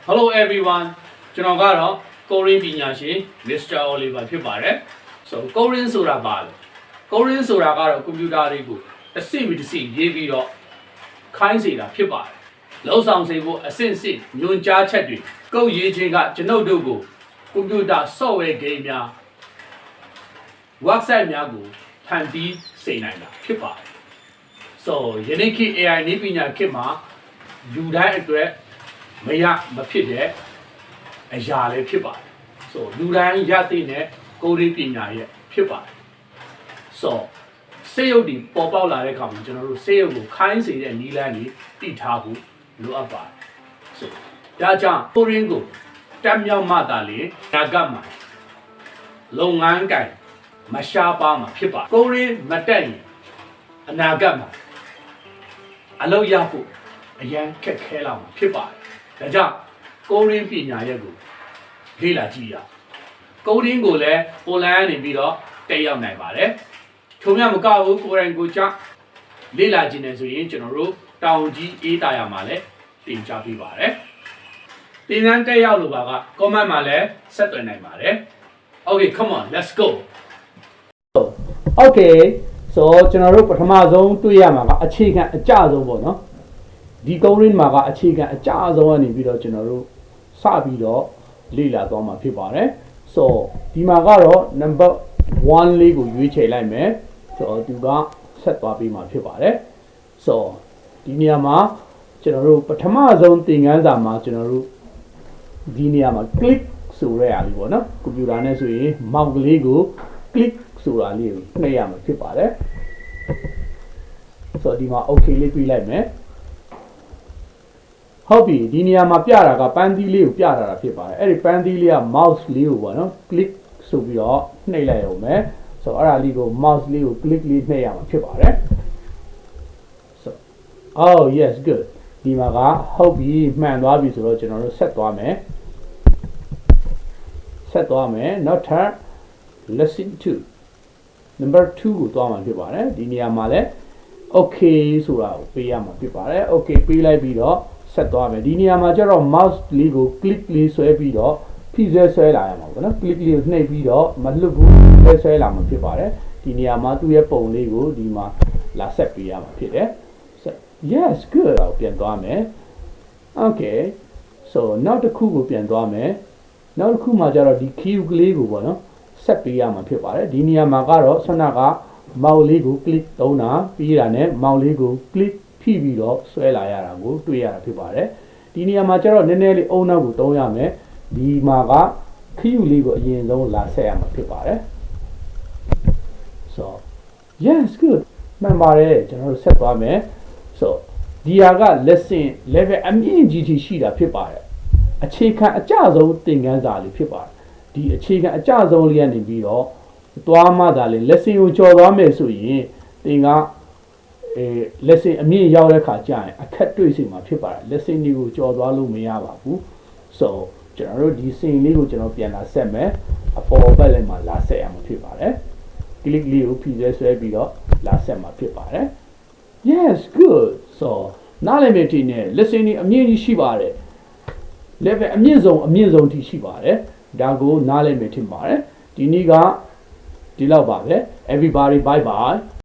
Hello everyone ကျွန်တော်ကတော့ Korean ပညာရှင် Mr. Oliver ဖြစ်ပါတယ် So Korean ဆိုတာဘာလဲ Korean ဆိုတာကတော့ကွန်ပျူတာတွေကိုတစ်စိပြီးတစ်စိရေးပြီးတော့ခိုင်းစေတာဖြစ်ပါတယ်လောက်ဆောင်စေဖို့အဆင့်စစ်ညွှန်ကြားချက်တွေကုတ်ရေးခြင်းကကျွန်ုပ်တို့ကိုကွန်ပျူတာ software game များ website များကိုဖန်တီးစေနိုင်တာဖြစ်ပါတယ် So ယနေ့ခေတ် AI နည်းပညာခေတ်မှာလူတိုင်းအတွက်မဖြစ်တဲ့အရာလည်းဖြစ်ပါတယ် So လူတိုင်းရတဲ့နဲ့ကိုယ်ရေးပညာရဲ့ဖြစ်ပါတယ် So စေရုပ်ဒီပေါ်ပေါက်လာတဲ့အခါမှာကျွန်တော်တို့စေရုပ်ကိုခိုင်းစေတဲ့နည်းလမ်းတွေတည်ထားဖို့လိုအပ်ပါတယ် So ဒါကြောင့်ကိုရင်းကိုတက်မြောက်မှသာလေနာဂတ်မှာလုပ်ငန်းကိုင်မရှားပါမှာဖြစ်ပါကိုရင်းမတက်ရင်အနာဂတ်မှာအလုပ်ရဖို့အရန်ခက်ခဲလာမှာဖြစ်ပါတယ်ဒါကြောင့်ကိုရင်းပညာရဲ့ကိုလေ့လာကြည့်ရကိုရင်းကိုလည်း online နေပြီးတော့တက်ရောက်နိုင်ပါတယ်ထုံမြမကဘူးကိုရိုင်းကိုကြောင့်လေ့လာခြင်းနဲ့ဆိုရင်ကျွန်တော်တို့တောင်ကြီးအေးတာရမှာလည်းတင်ကြပြပါတယ်တင်နန်းတက်ရောက်လို့ပါက comment မှာလည်းဆက်သွယ်နိုင်ပါတယ် Okay come on let's go Okay so ကျွန်တော်တို့ပထမဆုံးတွေ့ရမှာကအခြေခံအကျဆုံးပေါ့နော်ဒီကုန်းရင်းမှာကအခြေခံအကျဆုံးကနေပြီးတော့ကျွန်တော်တို့စပြီးတော့လေ့လာသွားမှာဖြစ်ပါတယ် so ဒီမှာကတော့ number 1လေးကိုရွေးချယ်လိုက်မယ် so သူကဆက်သွားပြီးမှာဖြစ်ပါတယ် so ဒီနေရာမှာကျွန်တော်တို့ပထမဆုံးသင်ခန်းစာမှာကျွန်တော်တို့ဒီနေရာမှာ click ဆိုရရလေးပေါ့နော်ကွန်ပျူတာနဲ့ဆိုရင် mouse ကလေးကို click ဆိုတာလေးကိုနှိပ်ရမှာဖြစ်ပါတယ် so ဒီမှာ okay လေးပြီးလိုက်မယ်ဟုတ်ပြီဒီနေရာမှာပြတာကပန်းသီးလေးကိုပြတာဖြစ်ပါတယ်အဲ့ဒီပန်းသီးလေးက mouse လေးကိုပေါ့နော် click ဆိုပြီးတော့နှိပ်လိုက်အောင်မယ် so အဲ့ဒါလေးကို mouse လေးကို click လေးနှိပ်ရမှာဖြစ်ပါတယ် so oh yes good ဒီမှာကဟုတ်ပြီမှန်သွားပြီဆိုတော့ကျွန်တော်တို့ဆက်သွားမယ်နောက်ထပ် lesson 2 number 2ကိုသွားမှာဖြစ်ပါတယ်ဒီနေရာမှာလည်း okay ဆိုတာကိုပေးရမှာဖြစ်ပါတယ် okay ပေးလိုက်ပြီးတော့ဆက်သွားမယ်ဒီနေရာမှာကျတော့ mouse လေးကို click လေးဆွဲပြီးတော့ဖိဆွဲလာရမှာပေါ့နော် click လေးကိုနှိပ်ပြီးတော့မလွတ်ဘူးဆွဲလာမှာဖြစ်ပါတယ်ဒီနေရာမှာသူ့ရဲ့ပုံလေးကိုဒီမှာလာဆက်ပေးရမှာဖြစ်တယ် yes good အောင်ပြန်သွားမယ် okay so နောက်တစ်ခုကိုပြန်သွားမယ်နောက်တစ်ခုမှာကျတော့ဒီ key ကလေးကိုပေါ့နော်ဆက်ပေးရမှာဖြစ်ပါတယ်ဒီနေရာမှာကတော့ဆွမ်းနာက mouse လေးကို click သုံးတာပြီးတာနဲ့ mouse လေးကို click ဖိပြီးတော့ဆွဲလာရတာကိုတွေ့ရတာဖြစ်ပါတယ်ဒီနေရာမှာကျတော့နည်းနည်းလေးအုံနောက်ကိုသုံးရမယ်ဒီမှာကခီးလေးကိုအရင်ဆုံးလာဆက်ရမှာဖြစ်ပါတယ် so yes good မှန်ပါတယ်ကျွန်တော်တို့ဆက်သွားမယ် so ဒီဟာက lesson level အမြင့်ကြီးရှိတာဖြစ်ပါတယ်အခြေခံအကျဆုံးသင်ခန်းစာလေးဖြစ်ပါတယ်ဒီအခြေခံအကျဆုံးလေးကနေပြီးတော့သွားမှသာလေ lesson ကိုကျော်သွားမယ်ဆိုရင်သင်ကlesson အမြင့်ရောက်တဲ့ခါကျရင်အခက်တွေ့စီမှာဖြစ်ပါတယ် lesson တွေကိုကျော်သွားလို့မရပါဘူး so ကျွန်တော်တို့ဒီ scene လေးကိုကျွန်တော်ပြန်လာဆက်မယ်အပေါ်ဘက်လည်းမှာလာဆက်ရမှာဖြစ်ပါတယ် click လေးကိုဖိဆွဲပြီးတော့လာဆက်မှာဖြစ်ပါတယ် yes good so နားလည်မယ်တင်နဲ့ lesson တွေအမြင့်ကြီးရှိပါတယ် level အမြင့်ဆုံးထိရှိပါတယ်ဒါကိုနားလည်မယ်ထင်ပါတယ်ဒီနေ့ကဒီလောက်ပါပဲ everybody bye bye